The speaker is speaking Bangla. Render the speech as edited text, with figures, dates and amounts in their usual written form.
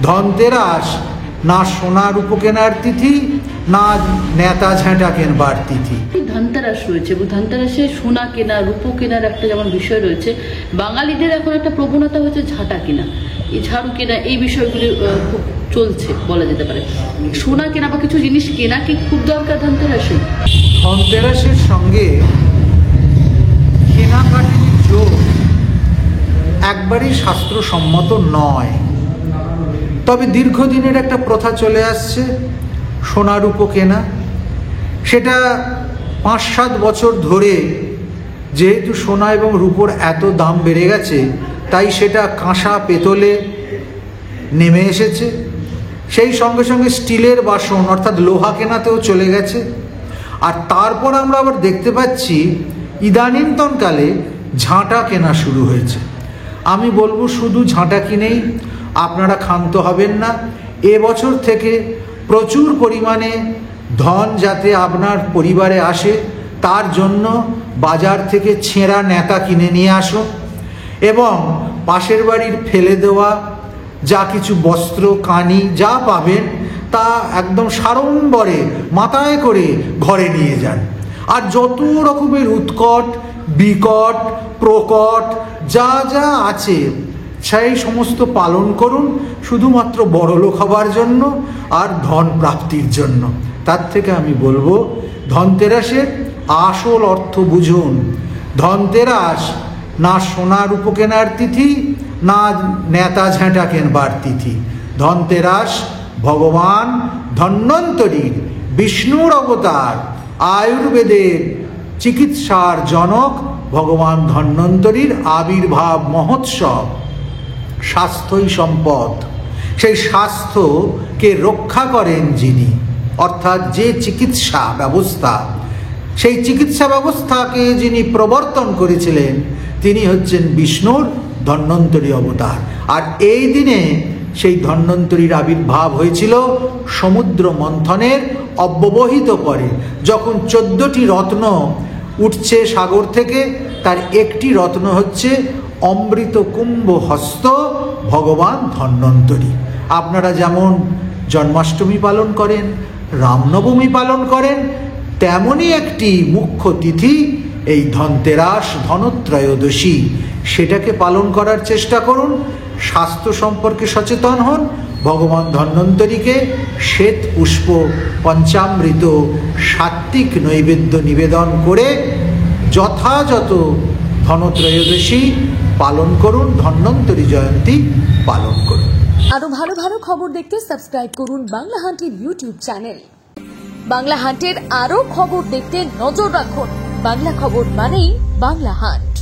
ধনতেরাস না সোনা রূপ কেনার তিথি, না নেতা ঝাঁটা কেনবার তিথি। ধনতেরাস রয়েছে এবং ধনতেরাসে সোনা কেনা রূপ কেনার একটা যেমন বিষয় রয়েছে, বাঙালিদের এখন একটা প্রবণতা হচ্ছে ঝাঁটা কেনা, এই ঝাড়ু কেনা, এই বিষয়গুলি খুব চলছে বলা যেতে পারে। সোনা কেনা বা কিছু জিনিস কেনা কি খুব দরকার ধনতেরাসে? ধনতেরাসের সঙ্গে কেনাকাটির যোগ একবারই শাস্ত্রসম্মত নয়, তবে দীর্ঘদিনের একটা প্রথা চলে আসছে সোনা রূপ কেনা। সেটা 5-7 বছর ধরে, যেহেতু সোনা এবং রূপোর এত দাম বেড়ে গেছে, তাই সেটা কাঁসা পেতলে নেমে এসেছে। সেই সঙ্গে সঙ্গে স্টিলের বাসন অর্থাৎ লোহা কেনাতেও চলে গেছে। আর তারপর আমরা আবার দেখতে পাচ্ছি ইদানীন্তনকালে ঝাঁটা কেনা শুরু হয়েছে। আমি বলবো শুধু ঝাঁটা কিনেই আপনারা ক্ষান্ত হবেন না। এবছর থেকে প্রচুর পরিমাণে ধন যাতে আপনার পরিবারে আসে, তার জন্য বাজার থেকে ছেঁড়া নেতা কিনে নিয়ে আসুন এবং পাশের বাড়ির ফেলে দেওয়া যা কিছু বস্ত্র কানি যা পাবেন তা একদম সাড়ম্বরে মাথায় করে ঘরে নিয়ে যান। আর যত রকমের উৎকট বিকট প্রকট যা যা আছে সেই সমস্ত পালন করুন, শুধুমাত্র বড়লোক হবার জন্য আর ধন প্রাপ্তির জন্য। তার থেকে আমি বলবো ধনতেরাসের আসল অর্থ বুঝুন। ধনতেরাস না সোনা রূপ কেনার তিথি, না নেতা ঝাঁটা কেনবার তিথি। ধনতেরাস ভগবান ধন্বন্তরীর, বিষ্ণুর অবতার, আয়ুর্বেদের চিকিৎসার জনক ভগবান ধন্বন্তরীর আবির্ভাব মহোৎসব। স্বাস্থ্যই সম্পদ। সেই স্বাস্থ্যকে রক্ষা করেন যিনি, অর্থাৎ যে চিকিৎসা ব্যবস্থা, সেই চিকিৎসা ব্যবস্থাকে যিনি প্রবর্তন করেছিলেন তিনি হচ্ছেন বিষ্ণুর ধন্বন্তরী অবতার। আর এই দিনে সেই ধন্বন্তরীর আবির্ভাব হয়েছিল সমুদ্র মন্থনের অব্যবহিত পরে, যখন 14টি রত্ন উঠছে সাগর থেকে, তার একটি রত্ন হচ্ছে অমৃত কুম্ভ হস্ত ভগবান ধন্বন্তরী। আপনারা যেমন জন্মাষ্টমী পালন করেন, রামনবমী পালন করেন, তেমনই একটি মুখ্য তিথি এই ধনতেরাস, ধনত্রয়োদশী। সেটাকে পালন করার চেষ্টা করুন। স্বাস্থ্য সম্পর্কে সচেতন হন। ভগবান ধন্বন্তরীকে শ্বেত পুষ্প, পঞ্চামৃত, সাত্ত্বিক নৈবেদ্য নিবেদন করে যথাযথ ধনত্রয়োদশী পালন করুন, ধন্বন্তরী জয়ন্তী পালন করুন। আরো ভালো ভালো খবর দেখতে সাবস্ক্রাইব করুন বাংলা হান্টের ইউটিউব চ্যানেল। বাংলা হান্টের আরো খবর দেখতে নজর রাখুন। বাংলা খবর মানেই বাংলা হান্ট।